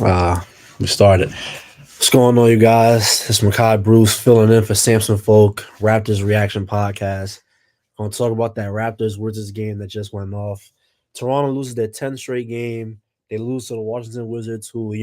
We started. What's going on, you guys? It's Mikai Bruce filling in for Samson Folk, Raptors Reaction Podcast. Going to talk about that Raptors Wizards game that just went off. Toronto loses their 10th straight game. They lose to the Washington Wizards, who,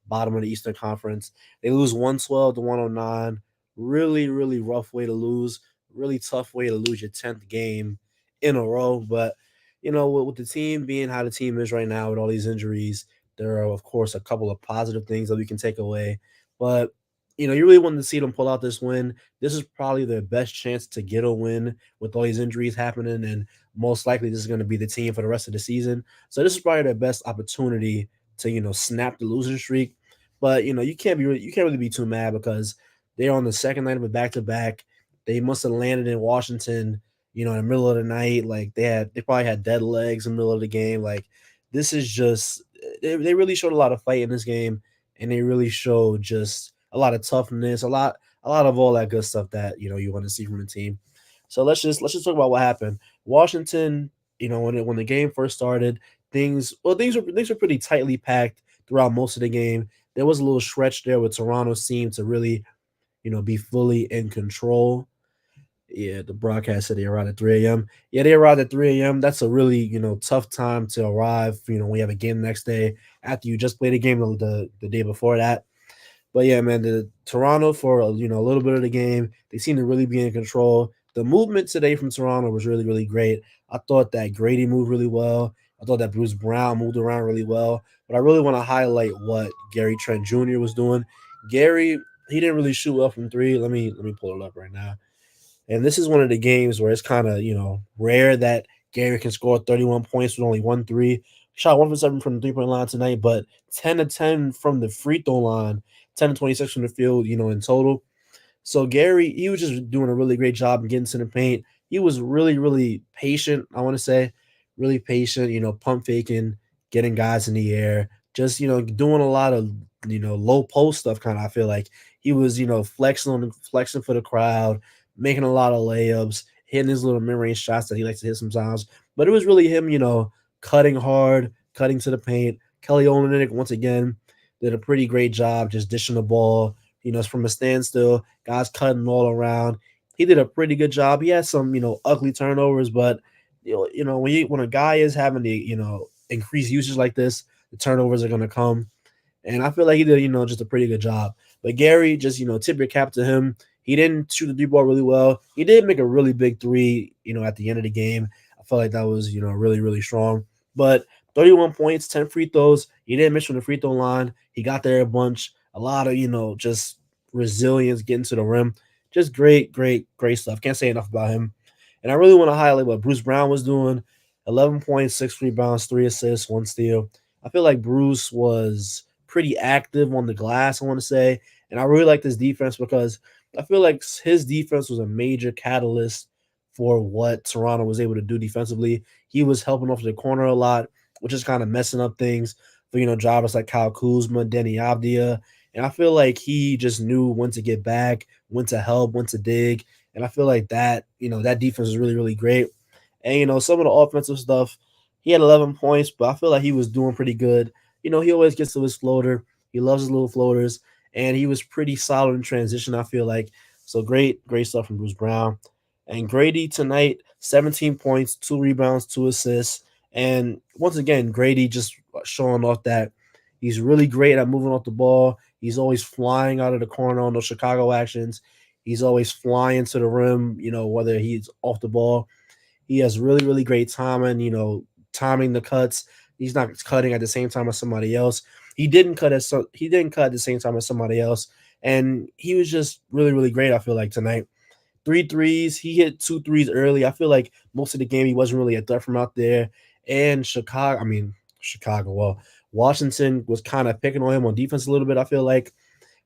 bottom of the Eastern Conference. They lose 112 to 109. Really, really rough way to lose. Really tough way to lose your 10th game in a row. But, with the team being how the team is right now with all these injuries, there are, of course, a couple of positive things that we can take away. But, you really wanted to see them pull out this win. This is probably their best chance to get a win with all these injuries happening, and most likely this is going to be the team for the rest of the season. So this is probably their best opportunity to snap the losing streak. But you can't really be too mad because they're on the second night of a back to back. They must have landed in Washington, in the middle of the night. Like they probably had dead legs in the middle of the game. Like this is just they really showed a lot of fight in this game, and they really showed just a lot of toughness, a lot of all that good stuff that you want to see from the team. So let's just talk about what happened. Washington, when the game first started, things were pretty tightly packed throughout most of the game. There was a little stretch there where Toronto seemed to really, be fully in control. Yeah, the broadcast said they arrived at 3 a.m. Yeah, they arrived at 3 a.m. That's a really, tough time to arrive, when you have a game the next day after you just played a game the day before that. But yeah, man, the Toronto for a little bit of the game, they seem to really be in control. The movement today from Toronto was really really great. I thought that Grady moved really well. I thought that Bruce Brown moved around really well. But I really want to highlight what Gary Trent Jr. was doing. Gary, he didn't really shoot well from three. Let me pull it up right now. And this is one of the games where it's kind of, rare that Gary can score 31 points with only 1 3. Shot 1 for 7 from the 3 point line tonight, but 10 to 10 from the free throw line, 10 to 26 from the field, in total. So Gary, he was just doing a really great job in getting to the paint. He was really, really patient, I want to say. Really patient, pump faking, getting guys in the air, just, doing a lot of, low post stuff kind of. I feel like he was, flexing for the crowd, making a lot of layups, hitting his little mid-range shots that he likes to hit sometimes. But it was really him, cutting hard, cutting to the paint. Kelly Olynyk, once again, did a pretty great job just dishing the ball, it's from a standstill, guys cutting all around. He did a pretty good job. He had some, ugly turnovers, but when a guy is having the, increased usage like this, the turnovers are gonna come. And I feel like he did, just a pretty good job. But Gary, just, tip your cap to him. He didn't shoot the three ball really well. He did make a really big three, at the end of the game. I felt like that was, really, really strong. But 31 points, 10 free throws. He didn't miss from the free throw line. He got there a bunch. A lot of, just resilience getting to the rim. Just great, great, great stuff. Can't say enough about him. And I really want to highlight what Bruce Brown was doing. 11 points, 6 rebounds, 3 assists, 1 steal. I feel like Bruce was pretty active on the glass, I want to say. And I really like this defense because I feel like his defense was a major catalyst for what Toronto was able to do defensively. He was helping off the corner a lot, which is kind of messing up things for, drivers like Kyle Kuzma, Denny Avdia. And I feel like he just knew when to get back, when to help, when to dig. And I feel like that, that defense is really, really great. And, some of the offensive stuff, he had 11 points, but I feel like he was doing pretty good. He always gets to his floater. He loves his little floaters, and he was pretty solid in transition, I feel like. So great, great stuff from Bruce Brown. And Grady tonight, 17 points, 2 rebounds, 2 assists. And once again, Grady just showing off that he's really great at moving off the ball. He's always flying out of the corner on those Chicago actions. He's always flying to the rim, whether he's off the ball. He has really, really great timing, timing the cuts. He's not cutting at the same time as somebody else. He didn't cut at the same time as somebody else. And he was just really, really great, I feel like, tonight. Three threes. He hit 2 threes early. I feel like most of the game he wasn't really a threat from out there. And Chicago. Well, Washington was kind of picking on him on defense a little bit, I feel like,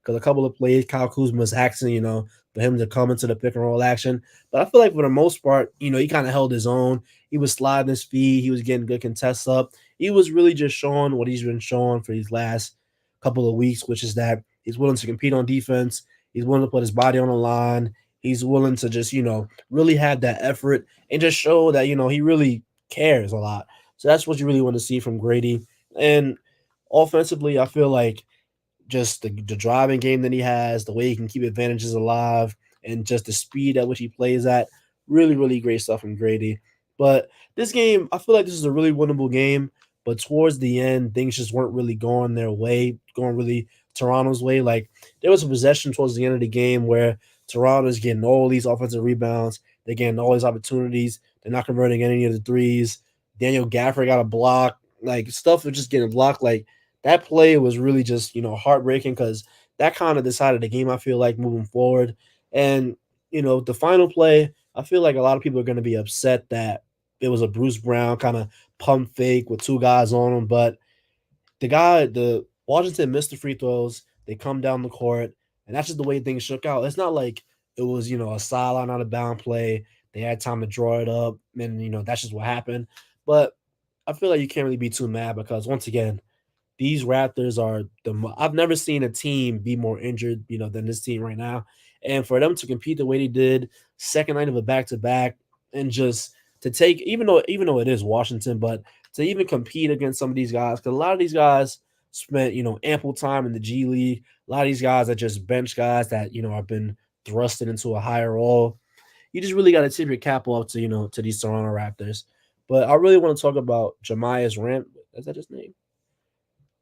because a couple of plays, Kyle Kuzma was asking, for him to come into the pick and roll action. But I feel like for the most part, he kind of held his own. He was sliding his feet. He was getting good contests up. He was really just showing what he's been showing for these last couple of weeks, which is that he's willing to compete on defense. He's willing to put his body on the line. He's willing to just, really have that effort and just show that, he really cares a lot. So that's what you really want to see from Grady. And Offensively, I feel like just the driving game that he has, the way he can keep advantages alive, and just the speed at which he plays at. Really, really great stuff from Grady. But this game, I feel like this is a really winnable game. But towards the end, things just weren't really going their way, going really Toronto's way. Like there was a possession towards the end of the game where Toronto's getting all these offensive rebounds, they're getting all these opportunities, they're not converting any of the threes. Daniel Gaffer got a block, like stuff was just getting blocked. Like that play was really just heartbreaking because that kind of decided the game. I feel like moving forward, and the final play, I feel like a lot of people are going to be upset that it was a Bruce Brown kind of pump fake with two guys on him, but the Washington missed the free throws. They come down the court, and that's just the way things shook out. It's not like it was a sideline out of bound play. They had time to draw it up, and that's just what happened. But I feel like you can't really be too mad because once again, these Raptors are I've never seen a team be more injured, than this team right now. And for them to compete the way they did, second night of a back to back, and just to take, even though it is Washington, but to even compete against some of these guys, because a lot of these guys spent ample time in the G League. A lot of these guys are just bench guys that have been thrusted into a higher role. You just really got to tip your cap off to to these Toronto Raptors. But I really want to talk about Jemias Ram. Is that his name?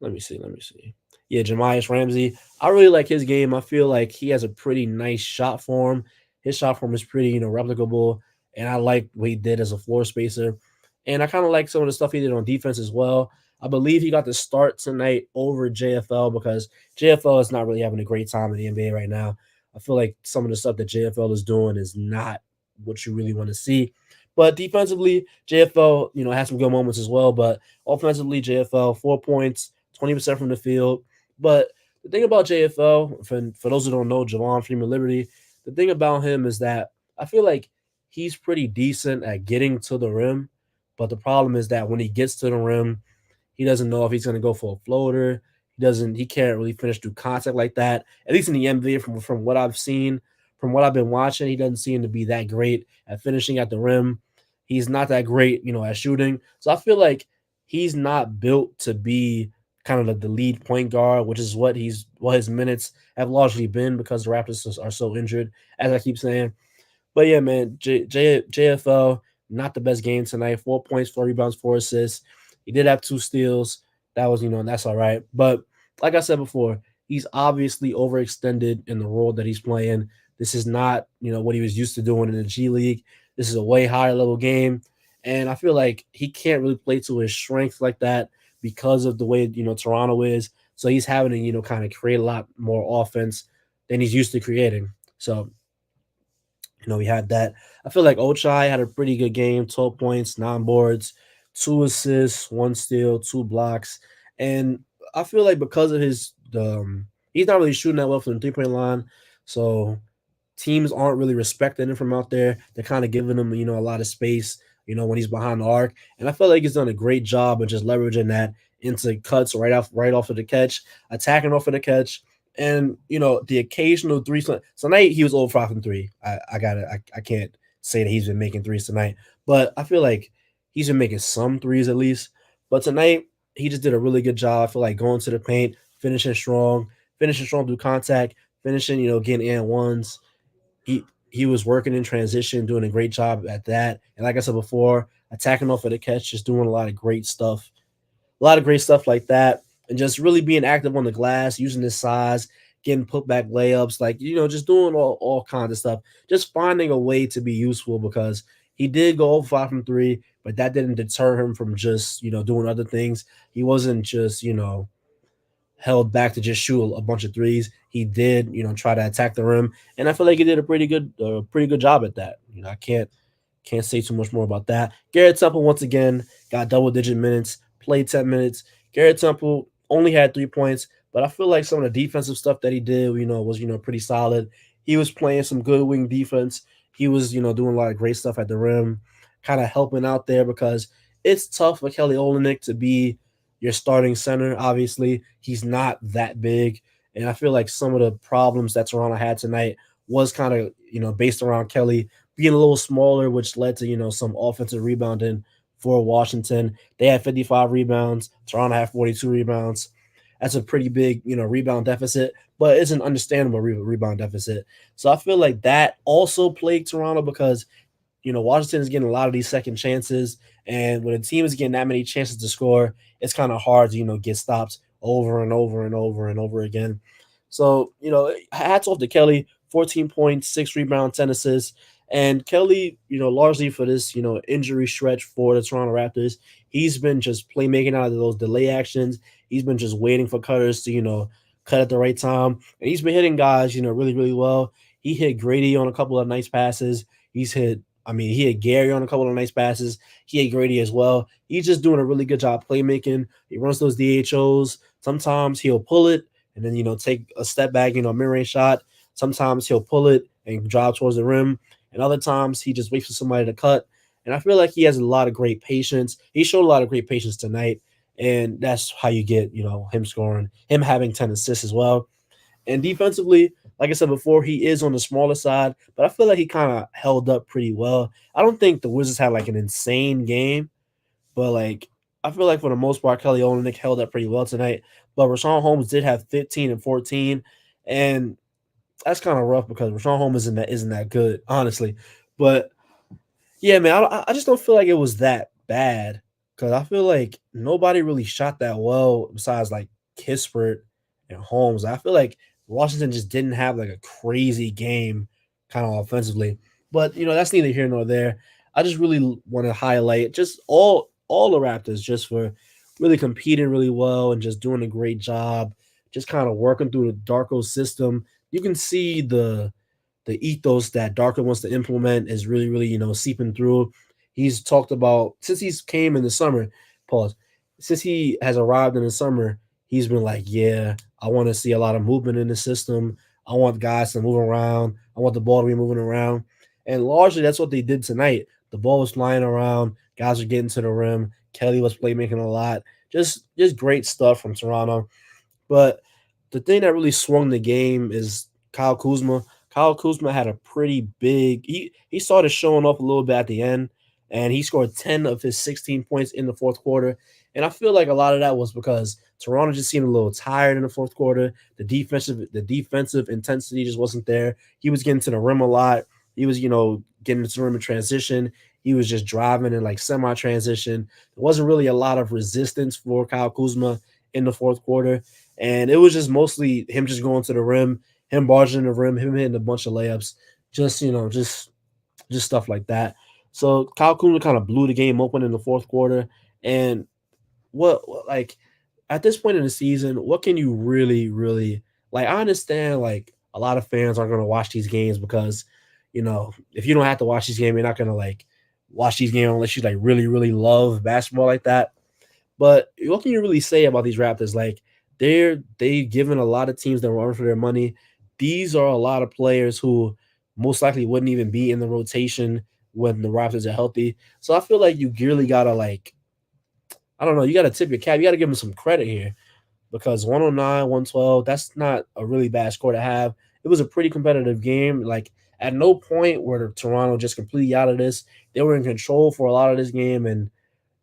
Let me see. Let me see. Yeah, Jemias Ramsey. I really like his game. I feel like he has a pretty nice shot form. His shot form is pretty, replicable. And I like what he did as a floor spacer. And I kind of like some of the stuff he did on defense as well. I believe he got the start tonight over JFL because JFL is not really having a great time in the NBA right now. I feel like some of the stuff that JFL is doing is not what you really want to see. But defensively, JFL, has some good moments as well. But offensively, JFL, 4 points, 20% from the field. But the thing about JFL, for those who don't know, Javon Freeman Liberty, the thing about him is that I feel like he's pretty decent at getting to the rim. But the problem is that when he gets to the rim, he doesn't know if he's going to go for a floater. He can't really finish through contact like that. At least in the NBA, from what I've seen, from what I've been watching, he doesn't seem to be that great at finishing at the rim. He's not that great, at shooting. So I feel like he's not built to be kind of the lead point guard, which is what his minutes have largely been because the Raptors are so injured, as I keep saying. But yeah, man, JFL, not the best game tonight. 4 points, 4 rebounds, 4 assists. He did have 2 steals. That was, and that's all right. But like I said before, he's obviously overextended in the role that he's playing. This is not, what he was used to doing in the G League. This is a way higher level game. And I feel like he can't really play to his strength like that because of the way, Toronto is. So he's having to, kind of create a lot more offense than he's used to creating. So we had that. I feel like Ochai had a pretty good game, 12 points, 9 boards, 2 assists, 1 steal, 2 blocks. And I feel like because of he's not really shooting that well from the 3 point line. So teams aren't really respecting him from out there. They're kind of giving him, a lot of space, when he's behind the arc. And I feel like he's done a great job of just leveraging that into cuts right off of the catch, attacking off of the catch. And the occasional three. So tonight he was 0 5 from three. I can't say that he's been making threes tonight, but I feel like he's been making some threes at least. But tonight he just did a really good job. I feel like going to the paint, finishing strong through contact, finishing, getting and ones. He was working in transition, doing a great job at that. And like I said before, attacking off of the catch, just doing a lot of great stuff like that, and just really being active on the glass, using his size, getting put back layups, like just doing all kinds of stuff, just finding a way to be useful because he did go 5 from three, but that didn't deter him from just doing other things. He wasn't just held back to just shoot a bunch of threes. He did, try to attack the rim, and I feel like he did a pretty good job at that. I can't say too much more about that. Garrett Temple once again got double digit minutes, played 10 minutes. Garrett Temple only had 3 points, but I feel like some of the defensive stuff that he did, was pretty solid. He was playing some good wing defense. He was doing a lot of great stuff at the rim, kind of helping out there because it's tough for Kelly Olynyk to be your starting center. Obviously, he's not that big, and I feel like some of the problems that Toronto had tonight was kind of based around Kelly being a little smaller, which led to some offensive rebounding for Washington. They had 55 rebounds. Toronto had 42 rebounds. That's a pretty big, rebound deficit, but it's an understandable rebound deficit. So I feel like that also plagued Toronto because Washington is getting a lot of these second chances, and when a team is getting that many chances to score, it's kind of hard to get stops over and over and over and over again. So hats off to Kelly, 14 points, 6 rebounds, 10 assists, and Kelly, largely for this injury stretch for the Toronto Raptors, he's been just playmaking out of those delay actions. He's been just waiting for cutters to cut at the right time, and he's been hitting guys really really well. He hit Grady on a couple of nice passes. He's hit he had Gary on a couple of nice passes. He had Grady as well. He's just doing a really good job playmaking. He runs those DHOs. Sometimes he'll pull it and then, take a step back, mid-range shot. Sometimes he'll pull it and drive towards the rim. And other times he just waits for somebody to cut. And I feel like he has a lot of great patience. He showed a lot of great patience tonight. And that's how you get, him scoring, him having 10 assists as well. And defensively, like I said before, he is on the smaller side, but I feel like he kind of held up pretty well. I don't think the Wizards had like an insane game, but like I feel like for the most part, Kelly Olynyk held up pretty well tonight. But Rashawn Holmes did have 15 and 14, and that's kind of rough because Rashawn Holmes isn't that good, honestly. But yeah, man, I just don't feel like it was that bad because I feel like nobody really shot that well besides like Kispert and Holmes. I feel like Washington just didn't have like a crazy game kind of offensively. But that's neither here nor there. I just really want to highlight just all the Raptors just for really competing really well and just doing a great job, just kind of working through the Darko system. You can see the ethos that Darko wants to implement is really, really, seeping through. He's talked about since he's came in the summer, pause. Since he has arrived in the summer, he's been like, yeah, I want to see a lot of movement in the system. I want guys to move around. I want the ball to be moving around. And largely that's what they did tonight. The ball was flying around, guys were getting to the rim. Kelly was playmaking a lot. Just great stuff from Toronto. But the thing that really swung the game is Kyle Kuzma. Kyle Kuzma had a pretty big he started showing off a little bit at the end, and he scored 10 of his 16 points in the fourth quarter. And I feel like a lot of that was because Toronto just seemed a little tired in the fourth quarter. The defensive intensity just wasn't there. He was getting to the rim a lot. He was, getting to the rim in transition. He was just driving in like semi-transition. There wasn't really a lot of resistance for Kyle Kuzma in the fourth quarter. And it was just mostly him just going to the rim, him barging the rim, him hitting a bunch of layups, just just stuff like that. So Kyle Kuzma kind of blew the game open in the fourth quarter. And like at this point in the season, what can you really, really like? I understand like a lot of fans aren't going to watch these games because if you don't have to watch these games, you're not going to like watch these games unless you like really, really love basketball like that. But what can you really say about these Raptors? Like they've given a lot of teams that run for their money. These are a lot of players who most likely wouldn't even be in the rotation when the Raptors are healthy. So I feel like you really gotta like I don't know, you gotta tip your cap. You gotta give them some credit here because 109, 112, that's not a really bad score to have. It was a pretty competitive game. Like at no point were Toronto just completely out of this. They were in control for a lot of this game, and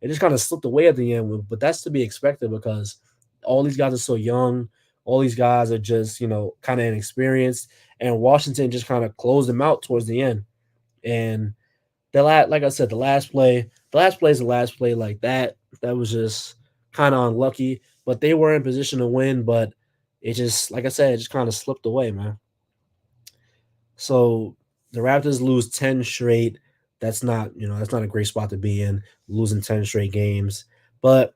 it just kind of slipped away at the end. But that's to be expected because all these guys are so young. All these guys are just, kind of inexperienced. And Washington just kind of closed them out towards the end. And like I said, the last play is the last play like that. That was just kind of unlucky. But they were in position to win, but it just, like I said, it just kind of slipped away, man. So the Raptors lose 10 straight. That's not a great spot to be in, losing 10 straight games. But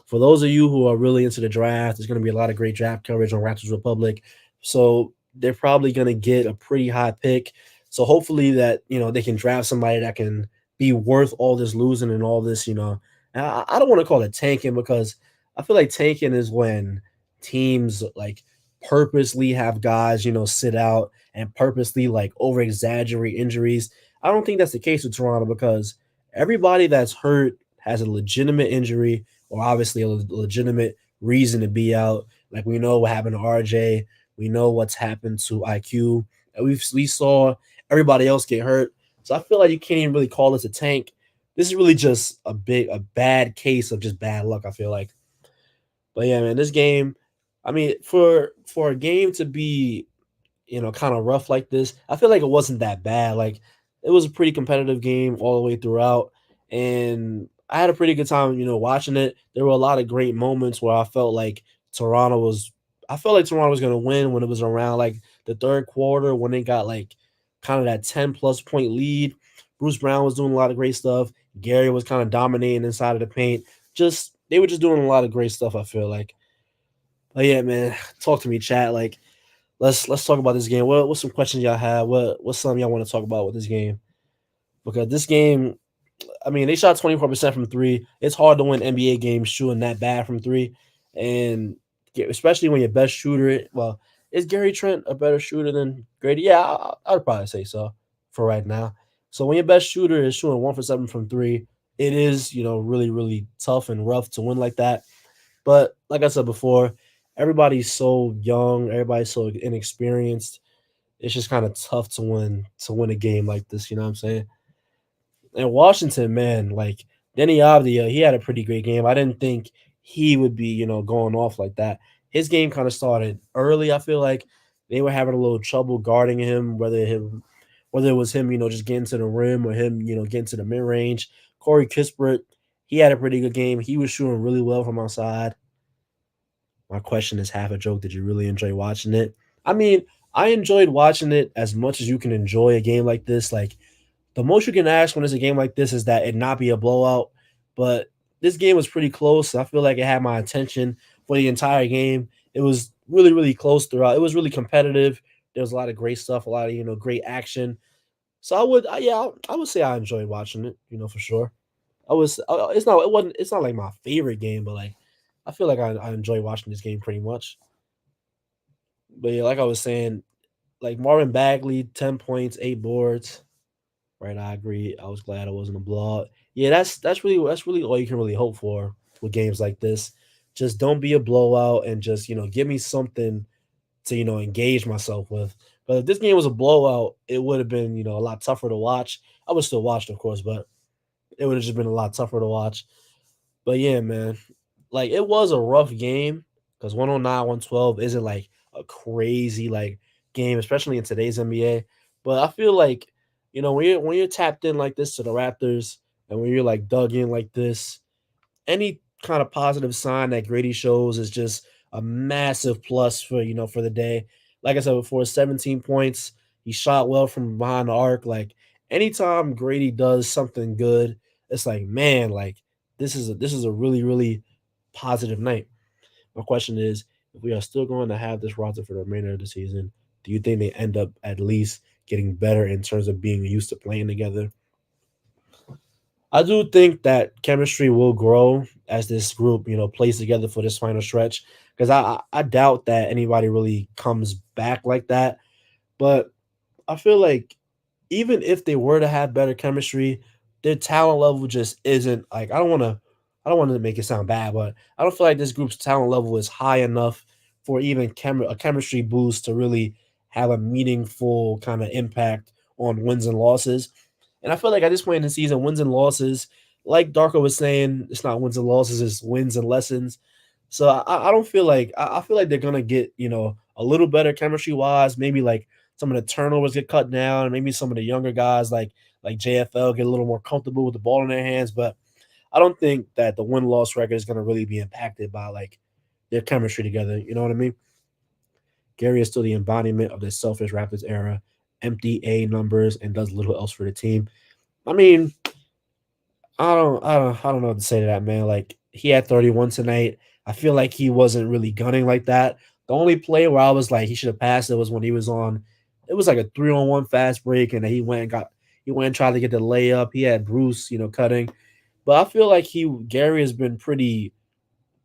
for those of you who are really into the draft, there's going to be a lot of great draft coverage on Raptors Republic. So they're probably going to get a pretty high pick. So hopefully that, they can draft somebody that can be worth all this losing and all this. And I don't want to call it tanking because I feel like tanking is when teams like purposely have guys, sit out and purposely like over exaggerate injuries. I don't think that's the case with Toronto because everybody that's hurt has a legitimate injury or obviously a legitimate reason to be out. Like we know what happened to RJ, we know what's happened to IQ, and we saw everybody else get hurt. So I feel like you can't even really call this a tank. This is really just a bad case of just bad luck. I feel like, but yeah, man, this game I mean, for a game to be kind of rough like this, I feel like it wasn't that bad. Like it was a pretty competitive game all the way throughout, and I had a pretty good time, watching it. There were a lot of great moments where Toronto was, I felt like Toronto was gonna win when it was around like the third quarter when they got like kind of that 10+ point lead. Bruce Brown was doing a lot of great stuff. Gary was kind of dominating inside of the paint. Just they were just doing a lot of great stuff. I feel like, but yeah, man, talk to me, chat. Like let's talk about this game. What's some questions y'all have? What's something y'all want to talk about with this game? Because this game, I mean, they shot 24% from three. It's hard to win NBA games shooting that bad from three, and especially when your best shooter. Well, is Gary Trent a better shooter than Grady? Yeah, I'd probably say so for right now. So when your best shooter is shooting 1 for 7 from three, it is really really tough and rough to win like that. But like I said before, everybody's so young, everybody's so inexperienced. It's just kind of tough to win a game like this. You know what I'm saying? And Washington, man, like Denny Avdia, he had a pretty great game. I didn't think he would be, going off like that. His game kind of started early. I feel like they were having a little trouble guarding him, whether it was him, just getting to the rim or him, getting to the mid range. Corey Kispert, he had a pretty good game. He was shooting really well from outside. My question is half a joke. Did you really enjoy watching it? I mean, I enjoyed watching it as much as you can enjoy a game like this. Like the most you can ask when it's a game like this is that it not be a blowout. But this game was pretty close. I feel like it had my attention for the entire game. It was really, really close throughout. It was really competitive. There was a lot of great stuff, a lot of great action. So I would say I enjoyed watching it. For sure. It's not like my favorite game, but like I feel like I enjoy watching this game pretty much. But yeah, like I was saying, like Marvin Bagley, 10 points, 8 boards. Right, I agree. I was glad it wasn't a blowout. Yeah, that's really all you can really hope for with games like this. Just don't be a blowout and just give me something to engage myself with. But if this game was a blowout, it would have been a lot tougher to watch. I would still watch it, of course, but it would have just been a lot tougher to watch. But yeah, man, like it was a rough game because 109, 112 isn't like a crazy like game, especially in today's NBA. But I feel like, when you're tapped in like this to the Raptors and when you're like dug in like this, any kind of positive sign that Grady shows is just a massive plus for the day. Like I said before, 17 points. He shot well from behind the arc. Like anytime Grady does something good, it's like, man, like this is a really, really positive night. My question is, if we are still going to have this roster for the remainder of the season, do you think they end up at least getting better in terms of being used to playing together? I do think that chemistry will grow as this group, plays together for this final stretch. Because I doubt that anybody really comes back like that. But I feel like even if they were to have better chemistry, their talent level just isn't like I don't want to make it sound bad, but I don't feel like this group's talent level is high enough for even a chemistry boost to really have a meaningful kind of impact on wins and losses. And I feel like at this point in the season, wins and losses, like Darko was saying, it's not wins and losses, it's wins and lessons. So I don't feel like I feel like they're gonna get a little better chemistry wise. Maybe like some of the turnovers get cut down, and maybe some of the younger guys like JFL get a little more comfortable with the ball in their hands. But I don't think that the win loss record is gonna really be impacted by like their chemistry together. You know what I mean? Gary is still the embodiment of the selfish Raptors era, empty A numbers, and does little else for the team. I mean, I don't know what to say to that, man. Like he had 31 tonight. I feel like he wasn't really gunning like that. The only play where I was like he should have passed it was when he was on. It was like a 3-on-1 fast break, and then he went and tried to get the layup. He had Bruce, cutting, but I feel like he Gary has been pretty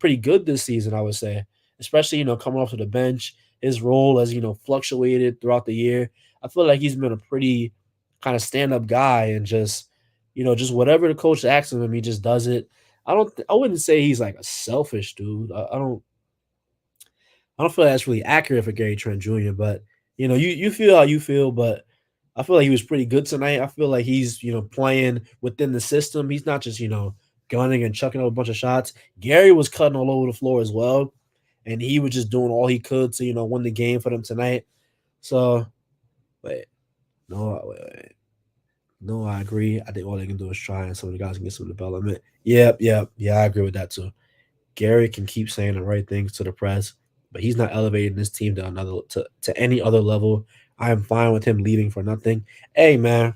good this season, I would say, especially coming off of the bench. His role has fluctuated throughout the year. I feel like he's been a pretty kind of stand up guy and just whatever the coach asks of him, he just does it. I wouldn't say he's like a selfish dude. I don't feel like that's really accurate for Gary Trent Jr. But you feel how you feel, but I feel like he was pretty good tonight. I feel like he's playing within the system. He's not just gunning and chucking up a bunch of shots. Gary was cutting all over the floor as well, and he was just doing all he could to win the game for them tonight. So wait, no, no, I agree. I think all they can do is try, and some of the guys can get some development. Yep, yep, yeah, I agree with that too. Gary can keep saying the right things to the press, but he's not elevating this team to any other level. I am fine with him leaving for nothing. Hey man,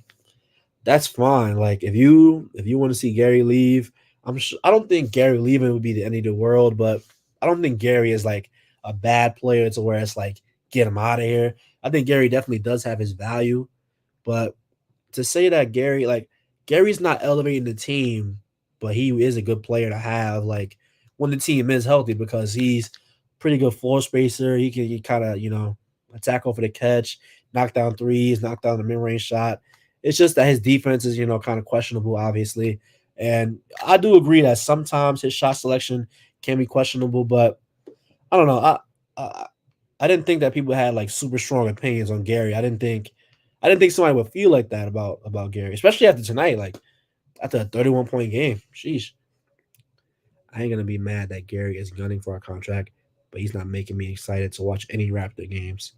that's fine. Like if you want to see Gary leave, I don't think Gary leaving would be the end of the world, but I don't think Gary is like a bad player to where it's like get him out of here. I think Gary definitely does have his value, but to say that Gary's not elevating the team, but he is a good player to have like when the team is healthy because he's pretty good floor spacer. He kind of attack over the catch, knock down threes, knock down the mid range shot. It's just that his defense is kind of questionable, obviously, and I do agree that sometimes his shot selection can be questionable, but I don't know. I I didn't think that people had like super strong opinions on Gary. I didn't think somebody would feel like that about Gary, especially after tonight, like after a 31-point game. Sheesh. I ain't gonna be mad that Gary is gunning for a contract, but he's not making me excited to watch any Raptor games.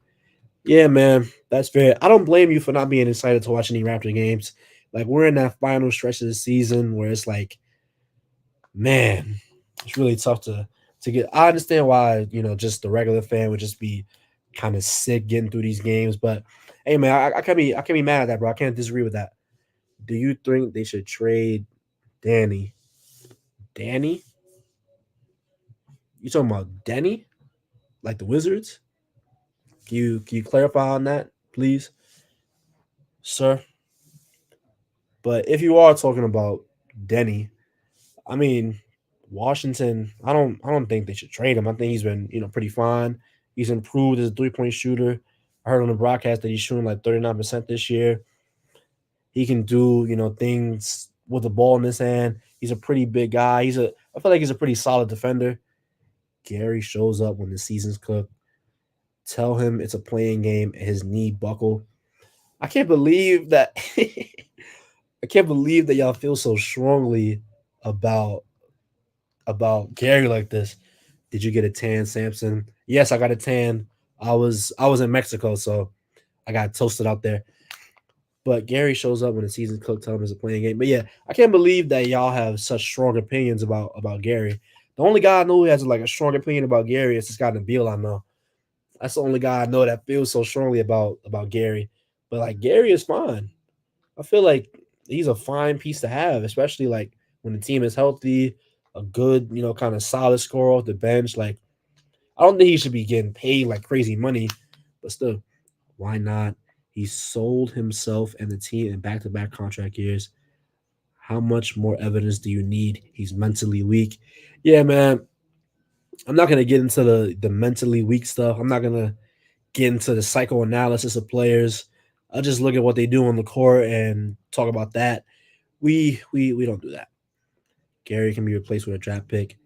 Yeah, man, that's fair. I don't blame you for not being excited to watch any Raptor games. Like we're in that final stretch of the season where it's like, man, it's really tough to get. I understand why just the regular fan would just be kind of sick getting through these games, but hey, man, I can't be mad at that, bro. I can't disagree with that. Do you think they should trade Danny? Danny? You talking about Danny? Like the Wizards? Can you clarify on that, please, sir? But if you are talking about Denny, I mean Washington. I don't think they should trade him. I think he's been pretty fine. He's improved as a 3-point shooter. I heard on the broadcast that he's shooting like 39% this year. He can do things with the ball in his hand. He's a pretty big guy. I feel like he's a pretty solid defender. Gary shows up when the season's cooked. Tell him it's a playing game. His knee buckle. I can't believe that. I can't believe that y'all feel so strongly about Gary like this. Did you get a tan, Samson? Yes, I got a tan. I was in Mexico, so I got toasted out there. But Gary shows up when the season's cooked. Tell him it's a playing game. But yeah, I can't believe that y'all have such strong opinions about Gary. The only guy I know who has like a strong opinion about Gary is this guy Nabil I know. That's the only guy I know that feels so strongly about Gary. But like Gary is fine. I feel like he's a fine piece to have, especially like when the team is healthy, a good, kind of solid scorer off the bench. Like I don't think he should be getting paid like crazy money, but still, why not? He sold himself and the team in back-to-back contract years. How much more evidence do you need? He's mentally weak. Yeah, man. I'm not gonna get into the mentally weak stuff. I'm not gonna get into the psychoanalysis of players. I'll just look at what they do on the court and talk about that. We don't do that. Gary can be replaced with a draft pick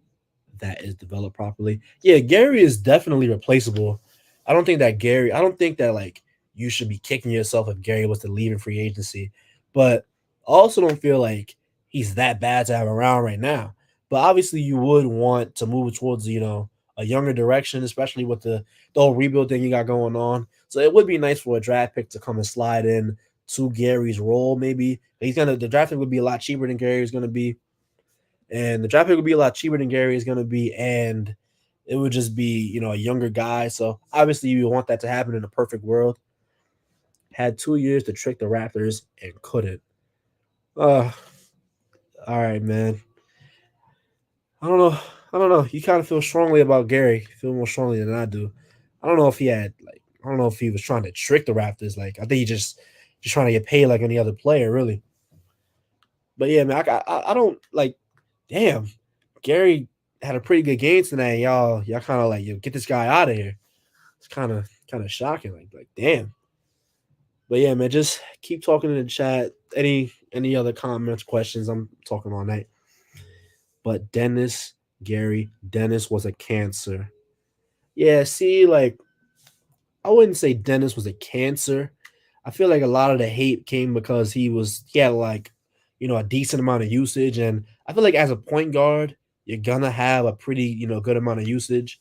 that is developed properly. Yeah, Gary is definitely replaceable. I don't think that like you should be kicking yourself if Gary was to leave in free agency. But I also don't feel like he's that bad to have around right now. But obviously you would want to move towards, a younger direction, especially with the whole rebuild thing you got going on. So it would be nice for a draft pick to come and slide in to Gary's role, maybe. The draft pick would be a lot cheaper than Gary's gonna be, and the draft pick would be a lot cheaper than Gary is going to be, and it would just be a younger guy. So obviously you want that to happen in a perfect world. Had 2 years to trick the Raptors and couldn't. Uh, all right, man. I don't know. I don't know. You kind of feel strongly about Gary. You feel more strongly than I do. I don't know if he had like. I don't know if he was trying to trick the Raptors. Like I think he just trying to get paid like any other player, really. But yeah, man. I don't like. Damn, Gary had a pretty good game tonight. Y'all kind of like get this guy out of here. It's kind of shocking. Like damn. But yeah, man, just keep talking in the chat. Any other comments, questions? I'm talking all night. But Dennis was a cancer. Yeah, see, like I wouldn't say Dennis was a cancer. I feel like a lot of the hate came because he had like, a decent amount of usage. And I feel like as a point guard, you're gonna have a pretty, good amount of usage.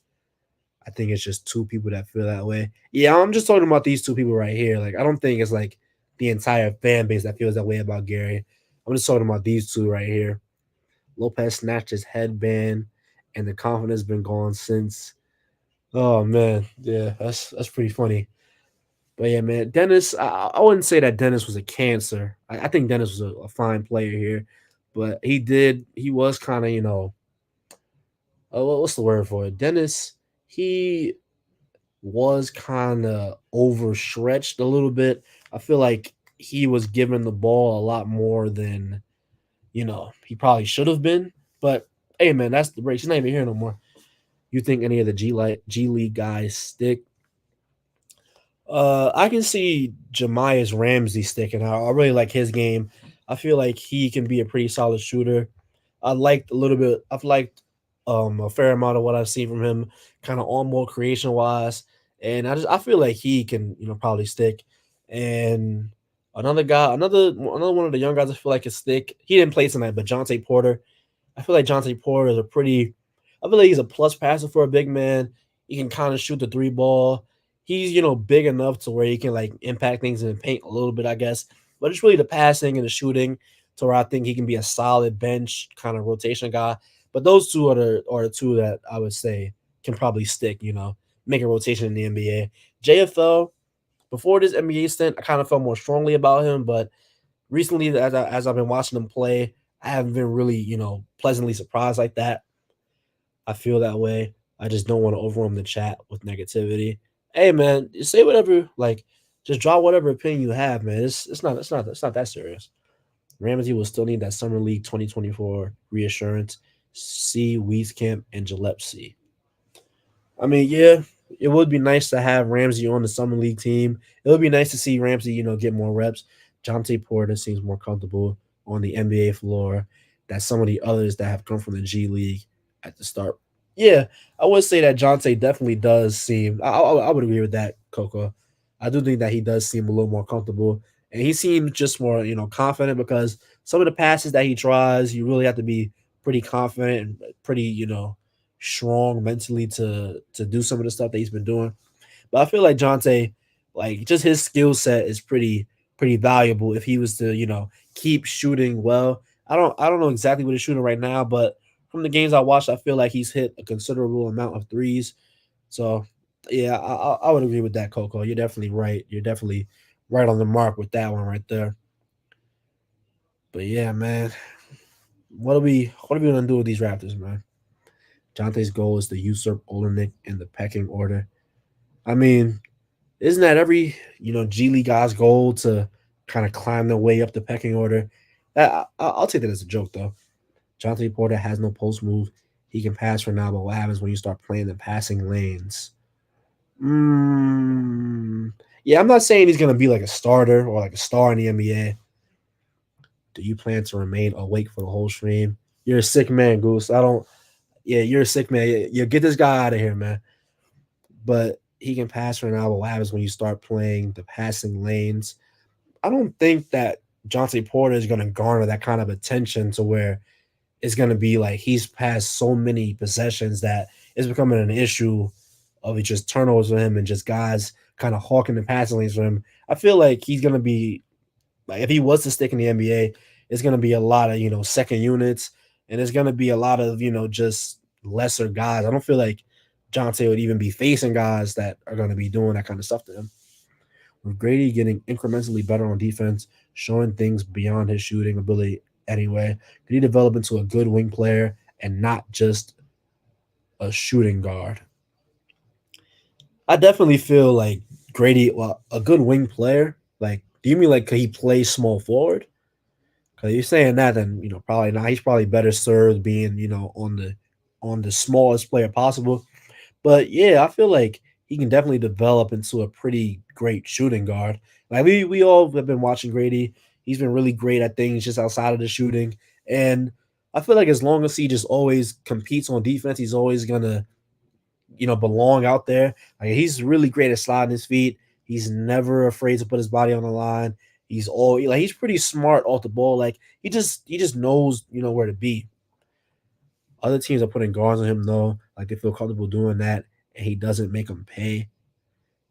I think it's just two people that feel that way. Yeah, I'm just talking about these two people right here. Like, I don't think it's like the entire fan base that feels that way about Gary. I'm just talking about these two right here. Lopez snatched his headband, and the confidence been gone since. Oh man, yeah, that's pretty funny. But yeah, man, Dennis, I wouldn't say that Dennis was a cancer. I think Dennis was a fine player here, but he was kind of what's the word for it? Dennis, he was kind of overstretched a little bit. I feel like he was given the ball a lot more than he probably should have been. But hey, man, that's the break. She's not even here no more. You think any of the G League guys stick? I can see Jemias Ramsey sticking out. I really like his game. I feel like he can be a pretty solid shooter. I liked a little bit. I've liked a fair amount of what I've seen from him, kind of on ball creation wise, and I feel like he can probably stick. And another guy, another one of the young guys, I feel like can stick. He didn't play tonight, but Jonte Porter. I feel like Jonte Porter is a pretty. I feel like he's a plus passer for a big man. He can kind of shoot the three ball. He's big enough to where he can like impact things in the paint a little bit, I guess. But it's really the passing and the shooting to where I think he can be a solid bench kind of rotation guy. But those two are the two that I would say can probably stick. Make a rotation in the NBA. JFL before this NBA stint, I kind of felt more strongly about him, but recently, as I've been watching him play, I haven't been really pleasantly surprised like that. I feel that way. I just don't want to overwhelm the chat with negativity. Hey man, say whatever. Like, just draw whatever opinion you have, man. It's not that serious. Ramsey will still need that summer league 2024 reassurance. C. Wieskamp and Gillespie. I mean, yeah, it would be nice to have Ramsey on the summer league team. It would be nice to see Ramsey, get more reps. Jonte Porter seems more comfortable on the NBA floor than some of the others that have come from the G League at the start. Yeah, I would say that Jonte definitely does seem. I would agree with that, Coco. I do think that he does seem a little more comfortable, and he seems just more, confident because some of the passes that he tries, you really have to be pretty confident and pretty, strong mentally to do some of the stuff that he's been doing. But I feel like Jonte, like just his skill set is pretty valuable if he was to, keep shooting well. I don't know exactly what he's shooting right now, but from the games I watched, I feel like he's hit a considerable amount of threes. So yeah, I would agree with that, Coco. You're definitely right. You're definitely right on the mark with that one right there. But yeah, man, what are we gonna do with these Raptors, man? Jonte's goal is to usurp Olenek in the pecking order. I mean, isn't that every G League guy's goal to kind of climb their way up the pecking order? I'll take that as a joke though. Jonte Porter has no post move. He can pass for now, but what happens when you start playing the passing lanes? Mm, yeah, I'm not saying he's gonna be like a starter or like a star in the NBA. Do you plan to remain awake for the whole stream? You're a sick man, Goose. I don't. Yeah, you're a sick man. Yeah, get this guy out of here, man. But he can pass for now. But what happens when you start playing the passing lanes? I don't think that Jonte Porter is going to garner that kind of attention to where it's going to be like he's passed so many possessions that it's becoming an issue of it just turnovers for him and just guys kind of hawking the passing lanes for him. I feel like he's going to be like if he was to stick in the NBA, it's going to be a lot of second units and it's going to be a lot of just lesser guys. I don't feel like Jonte would even be facing guys that are going to be doing that kind of stuff to him. With Grady getting incrementally better on defense, showing things beyond his shooting ability anyway, could he develop into a good wing player and not just a shooting guard? I definitely feel like Grady, well, a good wing player. Like, do you mean like could he play small forward? Because you're saying that, then probably not. He's probably better served being on the smallest player possible. But yeah, I feel like he can definitely develop into a pretty great shooting guard. Like we all have been watching Grady. He's been really great at things just outside of the shooting. And I feel like as long as he just always competes on defense, he's always gonna, belong out there. Like he's really great at sliding his feet. He's never afraid to put his body on the line. He's all like he's pretty smart off the ball. Like he just knows, where to be. Other teams are putting guards on him though. Like they feel comfortable doing that. and he doesn't make him pay,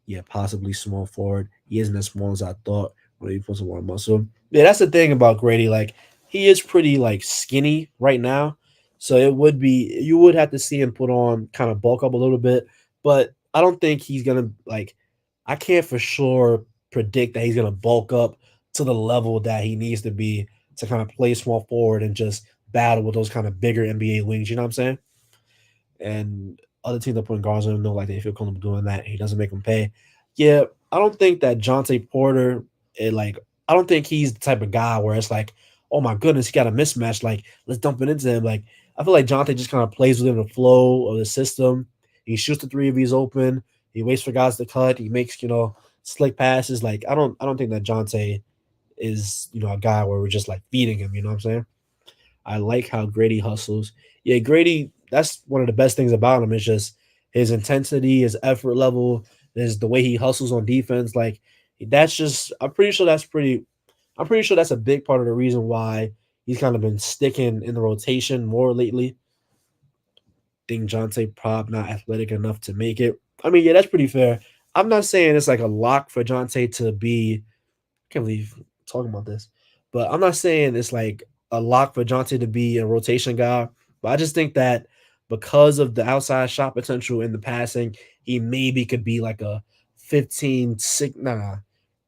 yeah, possibly small forward. He isn't as small as I thought when he puts some more muscle. Yeah, that's the thing about Grady. Like he is pretty like skinny right now, so it would be you would have to see him put on kind of bulk up a little bit. But I don't think he's gonna like. I can't for sure predict that he's gonna bulk up to the level that he needs to be to kind of play small forward and just battle with those kind of bigger NBA wings. You know what I'm saying? And other teams that put guards on him know like they feel comfortable doing that. He doesn't make them pay. Yeah, I don't think that Jonte Porter, like I don't think he's the type of guy where it's like, oh my goodness, he got a mismatch. Like let's dump it into him. Like I feel like Jonte just kind of plays within the flow of the system. He shoots the three if he's open. He waits for guys to cut. He makes slick passes. Like I don't think that Jonte is a guy where we're just like feeding him. You know what I'm saying? I like how Grady hustles. Yeah, Grady, that's one of the best things about him is just his intensity, his effort level, is the way he hustles on defense. Like that's just I'm pretty sure that's a big part of the reason why he's kind of been sticking in the rotation more lately. Think Jonte Prop not athletic enough to make it. I mean, yeah, that's pretty fair. I'm not saying it's like a lock for Jonte to be can't believe I'm talking about this. But I'm not saying it's like a lock for Jonte to be a rotation guy. But I just think that because of the outside shot potential in the passing, he maybe could be like a 15, 6, nah,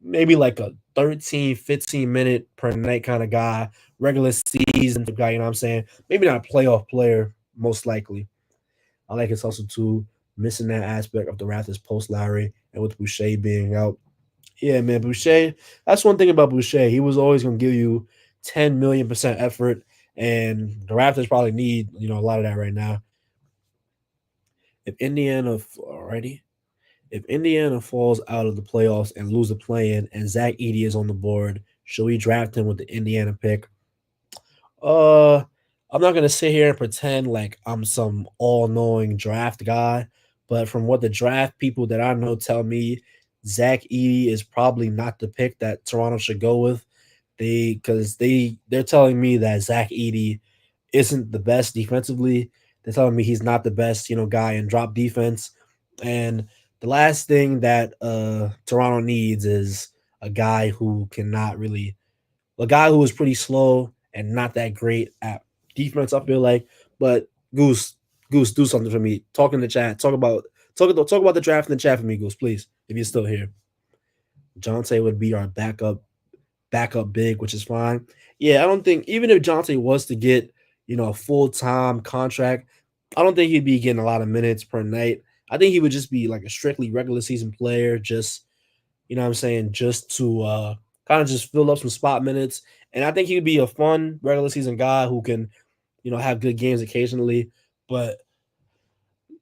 maybe like a 13, 15 minute per night kind of guy, regular season guy, you know what I'm saying? Maybe not a playoff player, most likely. I like his hustle too, missing that aspect of the Raptors post Lowry and with Boucher being out. Yeah, man, Boucher. That's one thing about Boucher. He was always going to give you 10 million% effort, and the Raptors probably need a lot of that right now. If Indiana already, if Indiana falls out of the playoffs and lose the play-in, and Zach Edey is on the board, should we draft him with the Indiana pick? Uh, I'm not gonna sit here and pretend like I'm some all-knowing draft guy, but from what the draft people that I know tell me, Zach Edey is probably not the pick that Toronto should go with. They're telling me that Zach Edey isn't the best defensively. They're telling me he's not the best, guy in drop defense. And the last thing that Toronto needs is a guy who cannot really a guy who was pretty slow and not that great at defense. I feel like, but Goose, do something for me. Talk in the chat. Talk about the draft in the chat for me, Goose, please. If you're still here, Jonte would be our backup big, which is fine. Yeah, I don't think even if Jonte was to get a full time contract, I don't think he'd be getting a lot of minutes per night. I think he would just be like a strictly regular season player, just you know what I'm saying, just to kind of just fill up some spot minutes. And I think he'd be a fun regular season guy who can, have good games occasionally. But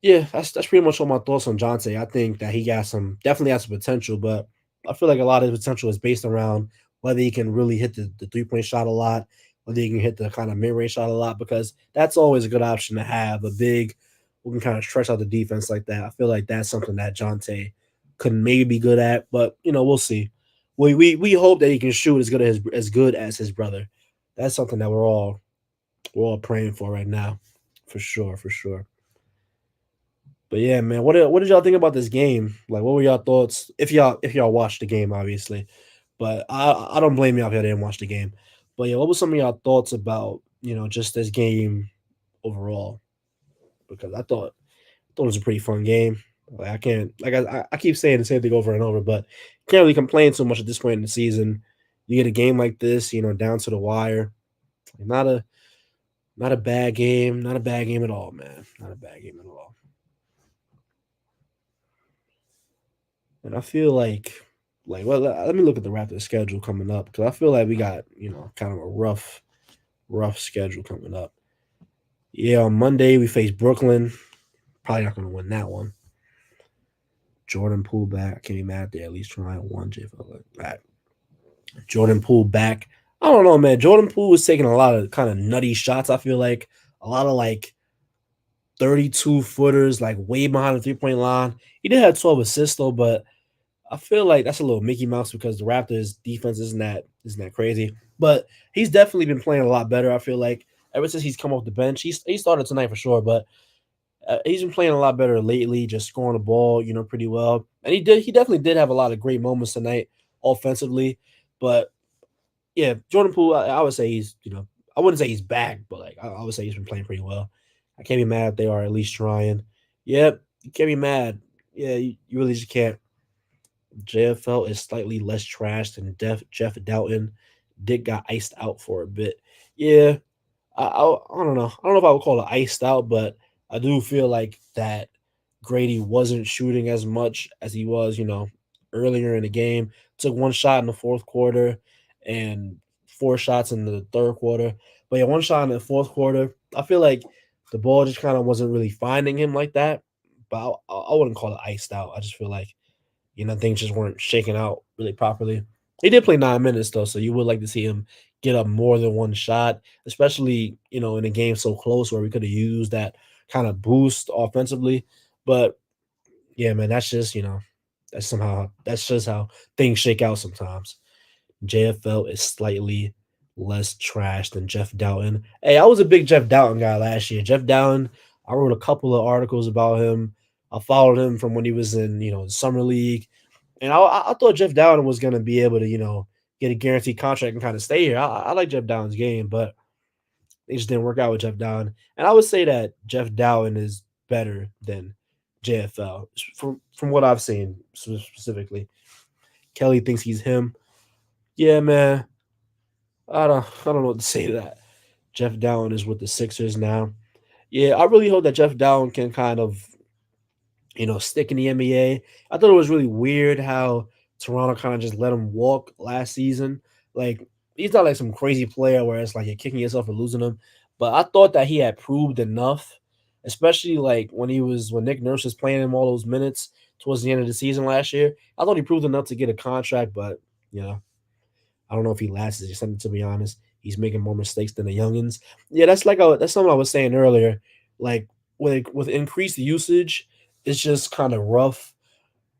yeah, that's pretty much all my thoughts on Jonte. I think that he got some definitely has some potential, but I feel like a lot of his potential is based around whether he can really hit the 3 point shot a lot, whether he can hit the kind of mid range shot a lot, because that's always a good option to have a big who can kind of stretch out the defense like that. I feel like that's something that Jonte could maybe be good at, but we'll see. We hope that he can shoot as good as his brother. That's something that we're all praying for right now, for sure, for sure. But yeah, man, what did y'all think about this game? Like, what were y'all thoughts? If y'all watched the game, obviously, but I don't blame y'all if y'all didn't watch the game. But yeah, what was some of y'all thoughts about just this game overall? Because I thought it was a pretty fun game. Like I can't like I keep saying the same thing over and over, but can't really complain so much at this point in the season. You get a game like this, down to the wire. Not a not a bad game, not a bad game at all, man. Not a bad game at all. And I feel like well, let me look at the Raptors schedule coming up because I feel like we got kind of a rough schedule coming up. Yeah, on Monday we face Brooklyn. Probably not going to win that one. Jordan Poole back. I can't be mad at at least trying one J back. Jordan Poole back. I don't know, man. Jordan Poole was taking a lot of kind of nutty shots. I feel like a lot of like 32 footers, like way behind the 3 point line. He did have 12 assists though, but I feel like that's a little Mickey Mouse because the Raptors defense isn't that crazy. But he's definitely been playing a lot better. I feel like ever since he's come off the bench, he started tonight for sure. But He's been playing a lot better lately, just scoring the ball, pretty well. And he definitely did have a lot of great moments tonight offensively. But yeah, Jordan Poole, I would say I wouldn't say he's back, but like I would say he's been playing pretty well. I can't be mad if they are at least trying. Yep, you can't be mad. Yeah, you really just can't. JFL is slightly less trash than Jeff Doughton. Dick got iced out for a bit. Yeah, I don't know. I don't know if I would call it iced out, but I do feel like that Grady wasn't shooting as much as he was, earlier in the game. Took one shot in the fourth quarter and four shots in the third quarter. But yeah, one shot in the fourth quarter. I feel like the ball just kind of wasn't really finding him like that. But I wouldn't call it iced out. I just feel like things just weren't shaking out really properly. He did play 9 minutes though, so you would like to see him get up more than one shot, especially in a game so close where we could have used that kind of boost offensively. But yeah, man, that's just how things shake out sometimes. JFL is slightly less trash than Jeff Doughton. Hey, I was a big Jeff Doughton guy last year. Jeff Doughton, I wrote a couple of articles about him. I followed him from when he was in, summer league, and I thought Jeff Dowden was going to be able to, get a guaranteed contract and kind of stay here. I like Jeff Dowden's game, but it just didn't work out with Jeff Dowden. And I would say that Jeff Dowden is better than JFL from what I've seen specifically. Kelly thinks he's him. Yeah, man. I don't know what to say to that. Jeff Dowden is with the Sixers now. Yeah, I really hope that Jeff Dowden can kind of stick in the NBA. I thought it was really weird how Toronto kind of just let him walk last season. Like he's not like some crazy player where it's like you're kicking yourself for losing him. But I thought that he had proved enough, especially like when Nick Nurse was playing him all those minutes towards the end of the season last year. I thought he proved enough to get a contract, but you know, I don't know if he lasts or something. To be honest, he's making more mistakes than the youngins. Yeah, that's something I was saying earlier. Like with increased usage, it's just kind of rough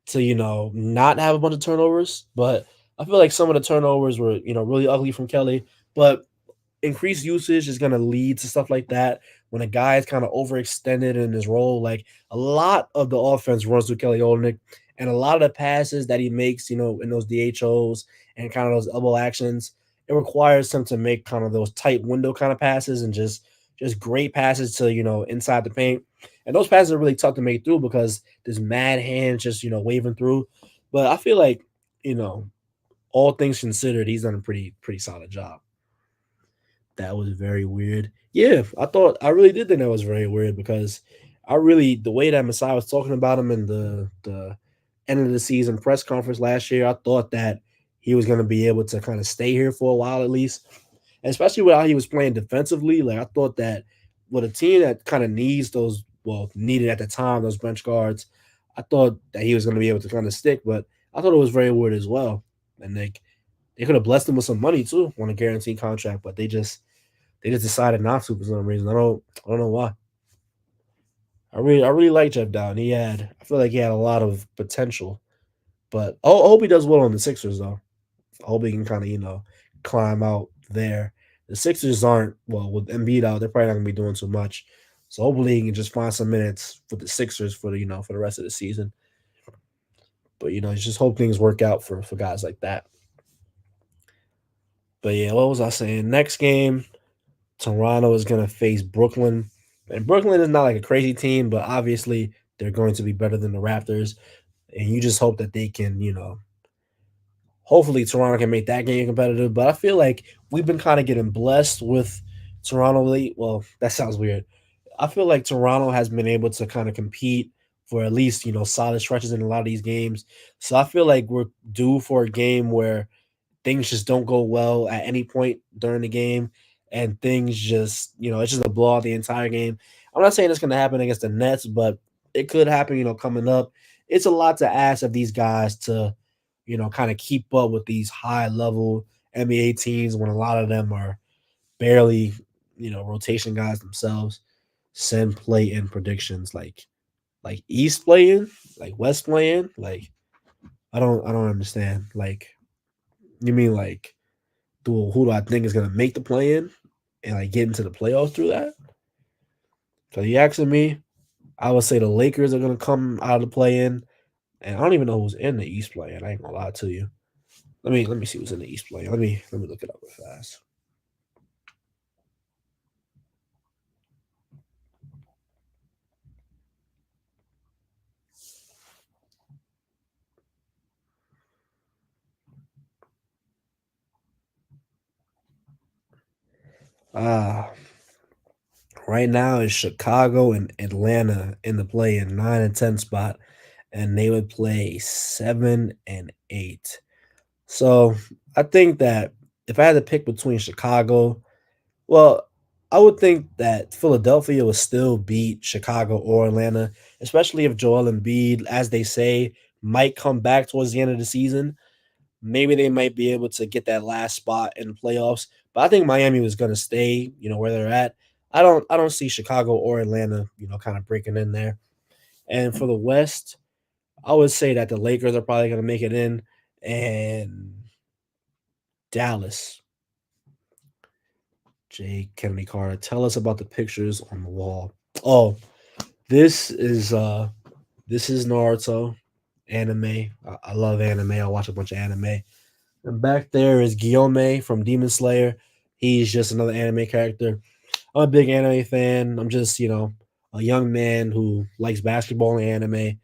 to not have a bunch of turnovers. But I feel like some of the turnovers were really ugly from Kelly. But increased usage is going to lead to stuff like that when a guy is kind of overextended in his role. Like a lot of the offense runs through Kelly Olynyk, and a lot of the passes that he makes, in those DHOs and kind of those elbow actions, it requires him to make kind of those tight window kind of passes and just great passes to inside the paint. And those passes are really tough to make through because there's mad hands just waving through. But I feel like all things considered, he's done a pretty solid job. That was very weird. Yeah, I really did think that was very weird because the way that Masai was talking about him in the end of the season press conference last year, I thought that he was going to be able to kind of stay here for a while at least, and especially with how he was playing defensively. Like I thought that with a team that kind of needs needed at the time those bench guards, I thought that he was going to be able to kind of stick. But I thought it was very weird as well, and they could have blessed him with some money too on a guaranteed contract, but they just decided not to for some reason. I don't know why. I really like Jeff Dowden. I feel like he had a lot of potential, but I hope he does well on the Sixers though. I hope he can kind of climb out there. The Sixers aren't with Embiid out. They're probably not gonna be doing too much. So hopefully he can just find some minutes for the Sixers for the rest of the season. But just hope things work out for guys like that. But yeah, what was I saying? Next game, Toronto is going to face Brooklyn. And Brooklyn is not like a crazy team, but obviously they're going to be better than the Raptors. And you just hope that they can, hopefully Toronto can make that game competitive. But I feel like we've been kind of getting blessed with Toronto late. Well, that sounds weird. I feel like Toronto has been able to kind of compete for at least, solid stretches in a lot of these games. So I feel like we're due for a game where things just don't go well at any point during the game, and things just it's just a blowout the entire game. I'm not saying it's going to happen against the Nets, but it could happen. Coming up, it's a lot to ask of these guys to kind of keep up with these high level NBA teams when a lot of them are barely rotation guys themselves. Send play in predictions like East playing, like West playing, like I don't understand. Like you mean like who do I think is gonna make the play in and like get into the playoffs through that? So you asking me, I would say the Lakers are gonna come out of the play in, and I don't even know who's in the East play in. I ain't gonna lie to you. Let me see who's in the East play. Let me look it up real fast. Ah, right now it's Chicago and Atlanta in the play in 9 and 10 spot, and they would play 7 and 8. So I think that if I had to pick between Chicago, well, I would think that Philadelphia would still beat Chicago or Atlanta, especially if Joel Embiid, as they say, might come back towards the end of the season. Maybe they might be able to get that last spot in the playoffs. But I think Miami was going to stay, where they're at. I don't see Chicago or Atlanta, kind of breaking in there. And for the West, I would say that the Lakers are probably going to make it in, and Dallas. Jay Kennedy Carter, tell us about the pictures on the wall. Oh, this is uh this is Naruto anime. I love anime. I watch a bunch of anime. And back there is Guillaume from Demon Slayer. He's just another anime character. I'm a big anime fan. I'm just, a young man who likes basketball and anime.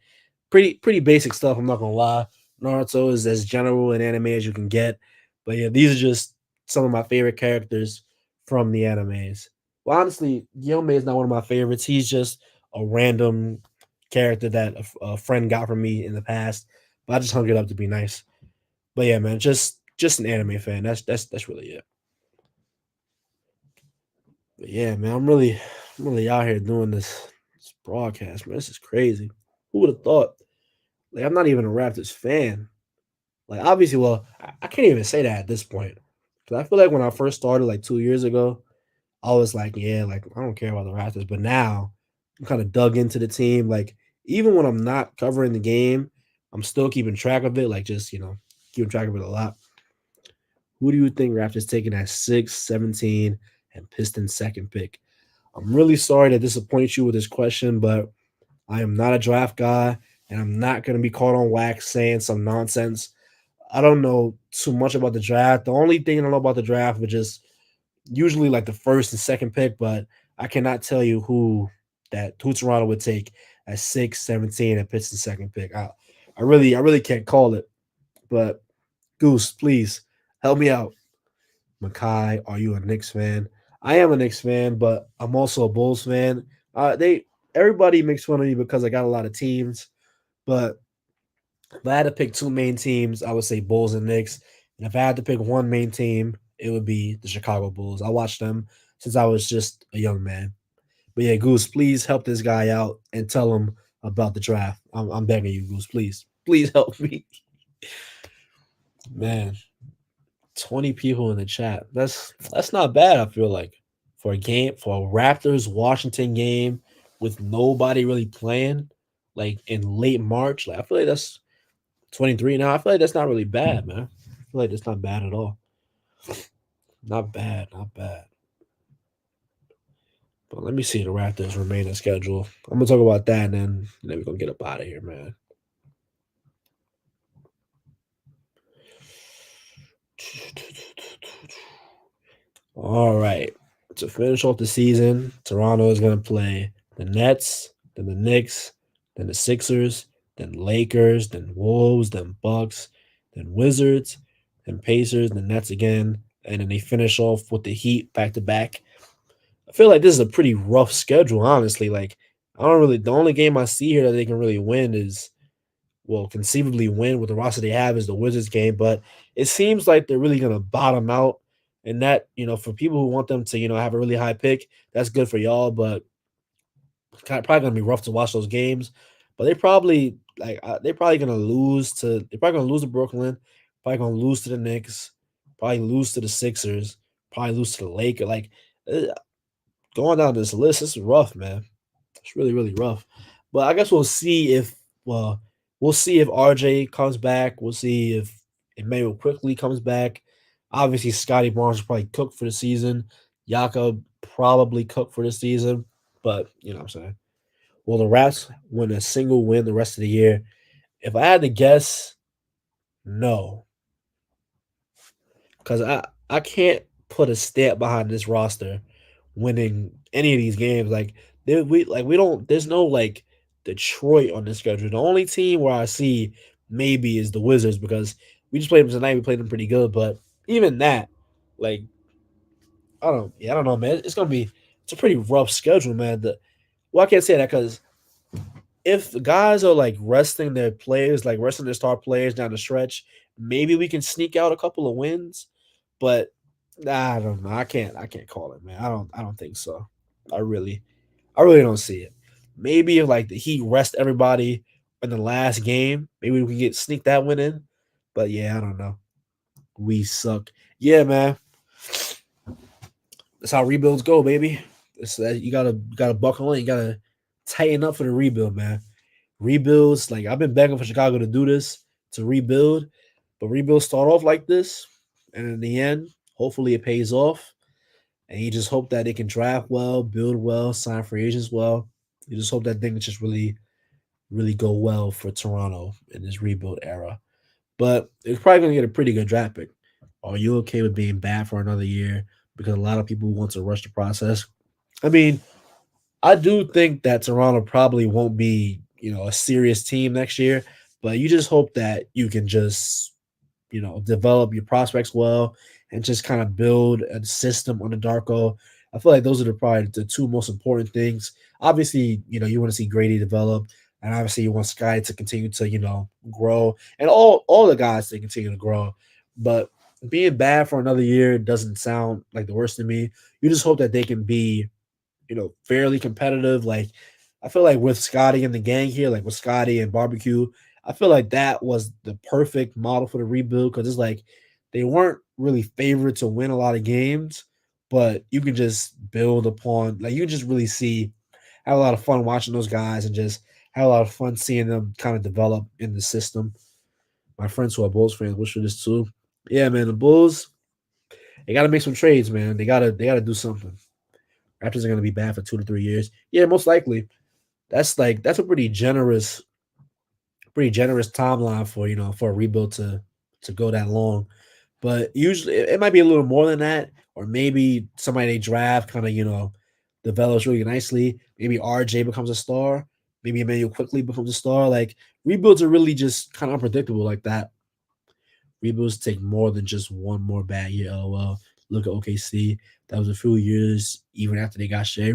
Pretty basic stuff, I'm not gonna lie. Naruto is as general in anime as you can get. But yeah, these are just some of my favorite characters from the animes. Well, honestly, Guillaume is not one of my favorites. He's just a random character that a friend got from me in the past. But I just hung it up to be nice. But yeah, man, just an anime fan. That's really it. But yeah, man, I'm really out here doing this broadcast, man. This is crazy. Who would have thought? Like, I'm not even a Raptors fan. Like, obviously, well, I can't even say that at this point. Because I feel like when I first started, like 2 years ago, I was like, yeah, like, I don't care about the Raptors. But now I'm kind of dug into the team. Like, even when I'm not covering the game, I'm still keeping track of it. Like, just, keeping track of it a lot. Who do you think Raptors taking at 6, 17, and Pistons second pick? I'm really sorry to disappoint you with this question, but I am not a draft guy, and I'm not going to be caught on wax saying some nonsense. I don't know too much about the draft. The only thing I know about the draft was just usually like the first and second pick, but I cannot tell you who Toronto would take at 6, 17, and Pistons second pick. I really can't call it. But Goose, please help me out. Makai, are you a Knicks fan? I am a Knicks fan, but I'm also a Bulls fan. They Everybody makes fun of me because I got a lot of teams, but if I had to pick two main teams, I would say Bulls and Knicks. And if I had to pick one main team, it would be the Chicago Bulls. I watched them since I was just a young man. But yeah, Goose, please help this guy out and tell him about the draft. I'm begging you, Goose, please. Please help me. Man, 20 people in the chat. That's not bad, I feel like. For a Raptors Washington game with nobody really playing, like in late March. Like I feel like that's 23 now. I feel like that's not really bad, man. I feel like that's not bad at all. Not bad, not bad. But let me see the Raptors remaining schedule. I'm gonna talk about that, and then we're gonna get up out of here, man. All right. To finish off the season, Toronto is going to play the Nets, then the Knicks, then the Sixers, then Lakers, then Wolves, then Bucks, then Wizards, then Pacers, then Nets again, and then they finish off with the Heat back to back. I feel like this is a pretty rough schedule, honestly. Like, I don't really, the only game I see here that they can really win is, well, conceivably win with the roster they have is the Wizards game, but it seems like they're really going to bottom out. And that, for people who want them to, have a really high pick, that's good for y'all, but probably going to be rough to watch those games. But they're probably going to lose to Brooklyn, probably going to lose to the Knicks, probably lose to the Sixers, probably lose to the Lakers. Like, uh, going down this list, this is rough, man. It's really, really rough. But I guess we'll see if RJ comes back. We'll see if Emmanuel quickly comes back. Obviously, Scotty Barnes is probably cooked for the season. Jakob probably cooked for the season. But you know what I'm saying. Will the Raps win a single win the rest of the year? If I had to guess, no, because I can't put a stamp behind this roster winning any of these games. We don't. There's no like Detroit on the schedule. The only team where I see maybe is the Wizards because we just played them tonight. We played them pretty good, but even that, like I don't know, man. It's a pretty rough schedule, man. Well, I can't say that because if the guys are like resting their players, like resting their star players down the stretch, maybe we can sneak out a couple of wins. But nah, I don't know. I can't call it, man. I don't think so. I really I really don't see it. Maybe if like the Heat rest everybody in the last game, maybe we can get sneak that win in. But yeah, I don't know. We suck. Yeah, man. That's how rebuilds go, baby. You gotta buckle in. You gotta tighten up for the rebuild, man. Rebuilds, like I've been begging for Chicago to do this to rebuild, but rebuilds start off like this, and in the end, hopefully it pays off. And you just hope that they can draft well, build well, sign free agents well. You just hope that things just really go well for Toronto in this rebuild era. But it's probably going to get a pretty good draft pick. Are you okay with being bad for another year? Because a lot of people want to rush the process. I mean, I do think that Toronto probably won't be, a serious team next year, but you just hope that you can just, develop your prospects well and just kind of build a system on the Darko. I feel like those are probably the two most important things. Obviously, you want to see Grady develop, and obviously you want Sky to continue to, grow, and all the guys to continue to grow. But being bad for another year doesn't sound like the worst to me. You just hope that they can be fairly competitive. Like I feel like with Scotty and the gang here, like with Scotty and Barbecue, I feel like that was the perfect model for the rebuild because it's like they weren't really favored to win a lot of games, but you can just build upon like you can just really see have a lot of fun watching those guys and just have a lot of fun seeing them kind of develop in the system. My friends who are Bulls fans wish for this too. Yeah, man, the Bulls, they gotta make some trades, man. They gotta do something. Raptors are gonna be bad for 2 to 3 years. Yeah, most likely. That's a pretty generous timeline for for a rebuild to go that long. But usually it might be a little more than that, or maybe somebody they draft kind of develops really nicely. Maybe RJ becomes a star. Maybe Emmanuel quickly becomes a star. Like rebuilds are really just kind of unpredictable like that. Rebuilds take more than just one more bad year. LOL. Look at OKC. That was a few years even after they got Shea.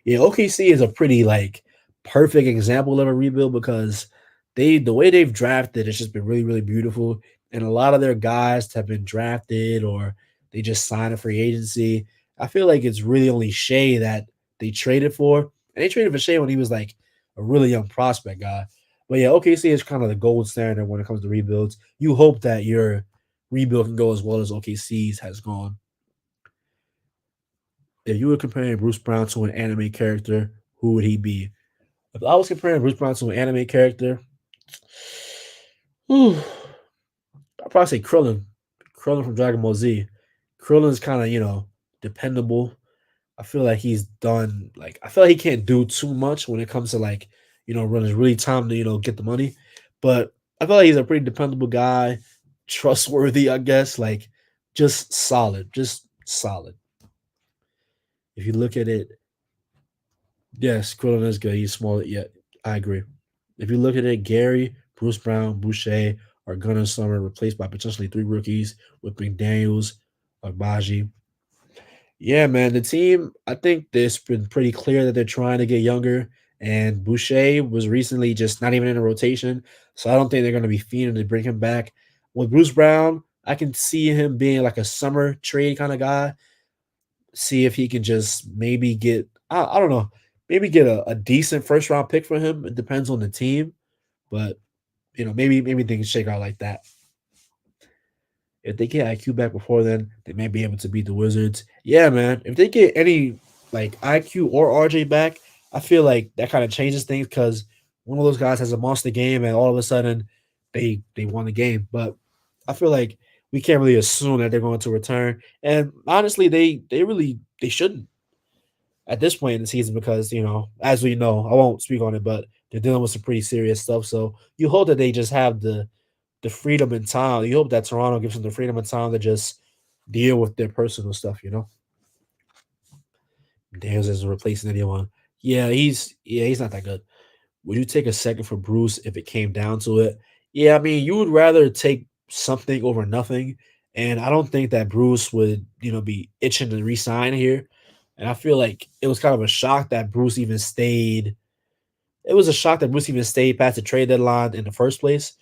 Yeah, OKC is a pretty like perfect example of a rebuild because the way they've drafted it's just been really beautiful, and a lot of their guys have been drafted or they just signed a free agency. I feel like it's really only Shea that they traded for, and they traded for Shea when he was like a really young prospect guy. But yeah, OKC is kind of the gold standard when it comes to rebuilds. You hope that your rebuild can go as well as OKC's has gone. If you were comparing Bruce Brown to an anime character, who would he be? If I was comparing Bruce Brown to an anime character, whew, I'd probably say Krillin. Krillin from Dragon Ball Z. Krillin's kind of, dependable. I feel like I feel like he can't do too much when it comes to like, when it's really time to, get the money. But I feel like he's a pretty dependable guy, trustworthy, I guess, like just solid, just solid. If you look at it, yes, Krillin is good. He's small. Yeah, I agree. If you look at it, Gary, Bruce Brown, Boucher are gonna summer replaced by potentially three rookies with McDaniels, Agbaji. Yeah, man. The team, I think it's been pretty clear that they're trying to get younger. And Boucher was recently just not even in a rotation. So I don't think they're going to be fiending to bring him back. With Bruce Brown, I can see him being like a summer trade kind of guy. See if he can just maybe I don't know, maybe get a decent first round pick for him. It depends on the team. But, maybe things shake out like that. If they get IQ back before then, they may be able to beat the Wizards. Yeah, man. If they get any like IQ or RJ back, I feel like that kind of changes things because one of those guys has a monster game and all of a sudden they won the game. But I feel like we can't really assume that they're going to return. And honestly, they shouldn't. at this point in the season because as we know, I won't speak on it, but they're dealing with some pretty serious stuff. So you hope that they just have the freedom and time. You hope that Toronto gives them the freedom and time to just deal with their personal stuff. Daniels isn't replacing anyone. Yeah, he's not that good. Would you take a second for Bruce if it came down to it? Yeah, I mean, you would rather take something over nothing. And I don't think that Bruce would, be itching to resign here. And I feel like it was kind of a shock that Bruce even stayed. It was a shock that Bruce even stayed past the trade deadline in the first place.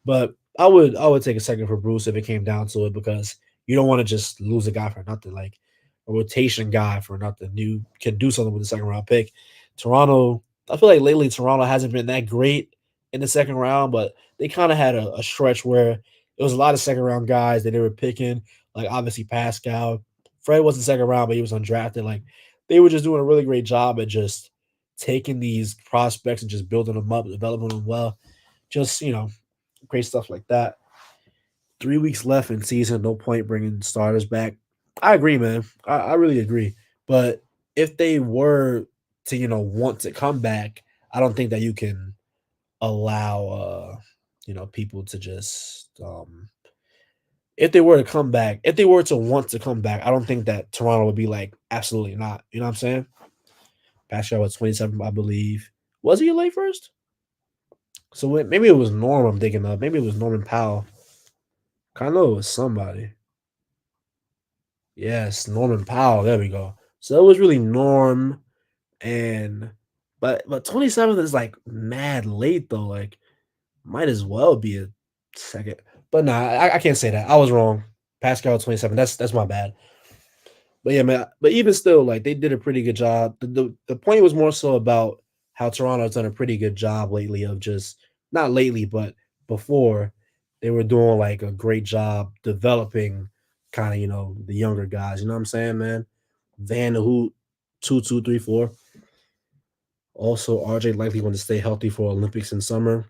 But I would take a second for Bruce if it came down to it because you don't want to just lose a guy for nothing, like a rotation guy for nothing. You can do something with the second round pick. Toronto, I feel like lately Toronto hasn't been that great in the second round, but they kind of had a stretch where it was a lot of second round guys that they were picking, like obviously Pascal. Fred wasn't second round, but he was undrafted. Like they were just doing a really great job at just taking these prospects and just building them up, developing them well. Just, great stuff like that. 3 weeks left in season, no point bringing starters back. I agree, man. I really agree. But if they were to, want to come back, I don't think that you can allow, people to just, if they were to come back, if they were to want to come back, I don't think that Toronto would be like, absolutely not. You know what I'm saying? Pascal was 27, I believe. Was he a late first? So maybe it was Norm I'm thinking of. Maybe it was Norman Powell. I know it was somebody. Yes, Norman Powell. There we go. So it was really Norm and but 27th is like mad late though. Like might as well be a second. But nah, I can't say that. I was wrong. Pascal 27. That's my bad. But yeah, man. But even still, like they did a pretty good job. The point was more so about how Toronto's done a pretty good job lately of just not lately, but before they were doing like a great job developing kind of the younger guys. You know what I'm saying, man? Van the Hoot, 2-2-3-4. Also, RJ likely want to stay healthy for Olympics in summer.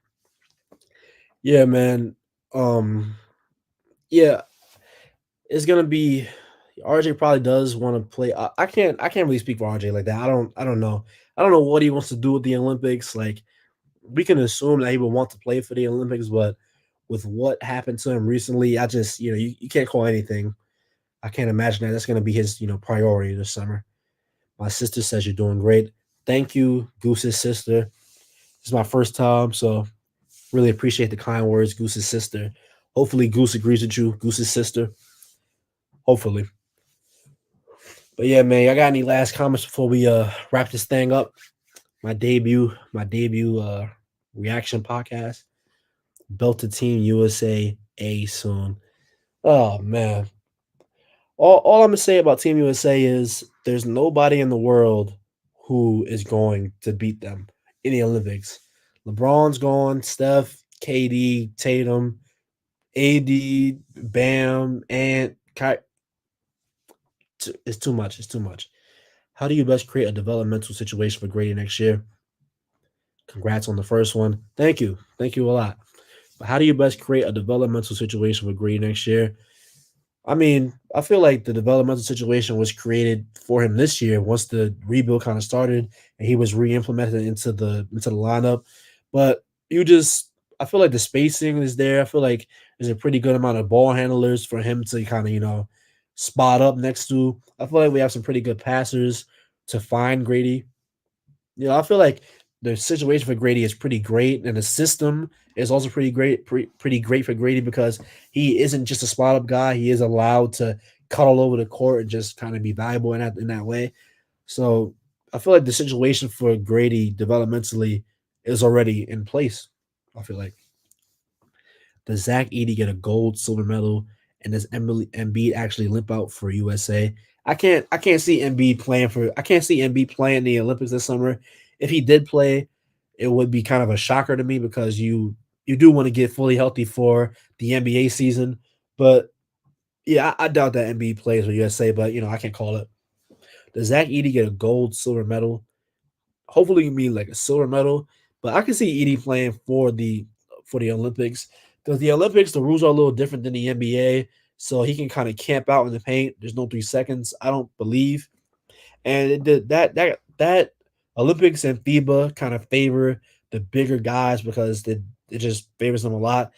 Yeah, man. Um, yeah, it's gonna be RJ probably does want to play. I can't really speak for RJ like that. I don't know. I don't know what he wants to do with the Olympics. Like we can assume that he would want to play for the Olympics, but with what happened to him recently, I just you can't call anything. I can't imagine that that's gonna be his priority this summer. My sister says you're doing great. Thank you, Goose's sister. This is my first time, so really appreciate the kind words, Goose's sister. Hopefully, Goose agrees with you, Goose's sister. Hopefully. But yeah, man, I got any last comments before we wrap this thing up? My debut reaction podcast. Belted Team USA A soon. Oh man. All I'm gonna say about Team USA is there's nobody in the world who is going to beat them in the Olympics. LeBron's gone, Steph, KD, Tatum, AD, Bam, and it's too much. It's too much. How do you best create a developmental situation for Grady next year? Congrats on the first one. Thank you. Thank you a lot. But how do you best create a developmental situation for Grady next year? I mean, I feel like the developmental situation was created for him this year once the rebuild kind of started and he was re-implemented into the lineup. But I feel like the spacing is there. I feel like there's a pretty good amount of ball handlers for him to kind of spot up next to. I feel like we have some pretty good passers to find Grady. I feel like the situation for Grady is pretty great, and the system is also pretty great for Grady because he isn't just a spot up guy. He is allowed to cut all over the court and just kind of be valuable in that way. So I feel like the situation for Grady developmentally is already in place. I feel like does Zach Edey get a gold, silver medal, and does Embiid actually limp out for USA? I can't see Embiid playing for. I can't see Embiid playing the Olympics this summer. If he did play, it would be kind of a shocker to me because you do want to get fully healthy for the NBA season. But yeah, I doubt that Embiid plays for USA. But I can't call it. Does Zach Edey get a gold, silver medal? Hopefully you mean like a silver medal, but I can see Edie playing for the Olympics because the Olympics the rules are a little different than the NBA, so he can kind of camp out in the paint. There's no 3 seconds, I don't believe, and that Olympics and FIBA kind of favor the bigger guys because it just favors them a lot,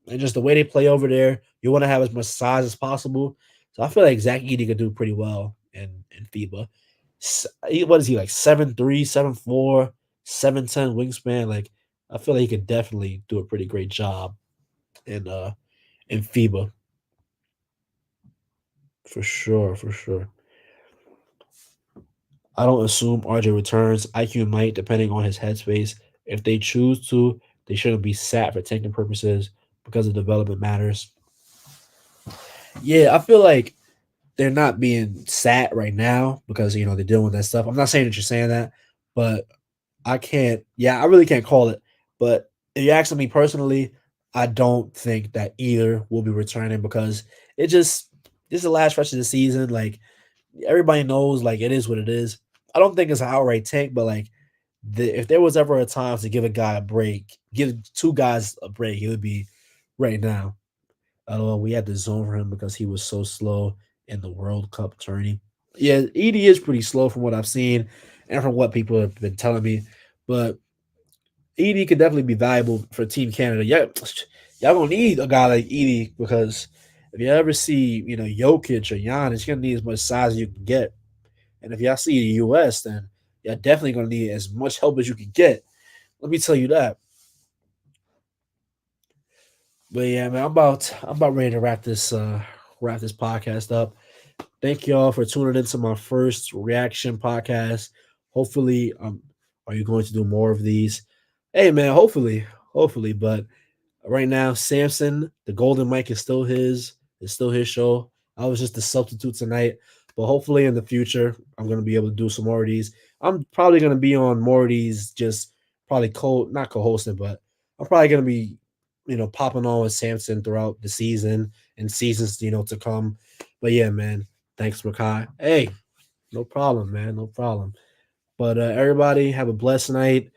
and just the way they play over there, you want to have as much size as possible. So I feel like Zach Edey could do pretty well in FIBA. What is he like 7'3", 7'4", 7'10" wingspan? Like I feel like he could definitely do a pretty great job in FIBA for sure, for sure. I don't assume RJ returns. IQ might, depending on his headspace. If they choose to, they shouldn't be sat for tanking purposes because the development matters. Yeah, I feel like they're not being sat right now because they're dealing with that stuff. I'm not saying that you're saying that, but I can't. Yeah, I really can't call it. But if you're asking me personally, I don't think that either will be returning because it just this is the last stretch of the season. Like everybody knows, like it is what it is. I don't think it's an outright tank, but like if there was ever a time to give a guy a break, give two guys a break, it would be right now. Although we had to zone for him because he was so slow in the World Cup tourney. Yeah, Edie is pretty slow from what I've seen and from what people have been telling me. But Edie could definitely be valuable for Team Canada. Yeah, y'all gonna need a guy like Edie because if you ever see, Jokic or Giannis, you're gonna need as much size as you can get. And if y'all see the US, then you're definitely gonna need as much help as you can get. Let me tell you that. But yeah, man, I'm about ready to wrap this podcast up. Thank y'all for tuning into my first reaction podcast. Hopefully, are you going to do more of these? Hey man, hopefully, but right now, Samson, the golden mic is still his. It's still his show. I was just a substitute tonight, but hopefully in the future, I'm gonna be able to do some more of these. I'm probably gonna be on more of these, just probably not co-hosting, but I'm probably gonna be, popping on with Samson throughout the season and seasons, to come. But yeah, man, thanks, Makai. Hey, no problem, man, no problem. But everybody have a blessed night.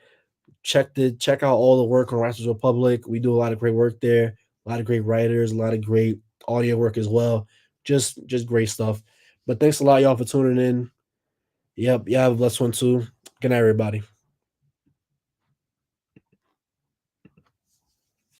Check out all the work on Raptors Republic. We do a lot of great work there. A lot of great writers, a lot of great audio work as well. Just great stuff. But thanks a lot, y'all, for tuning in. Yep, y'all have a blessed one too. Good night, everybody.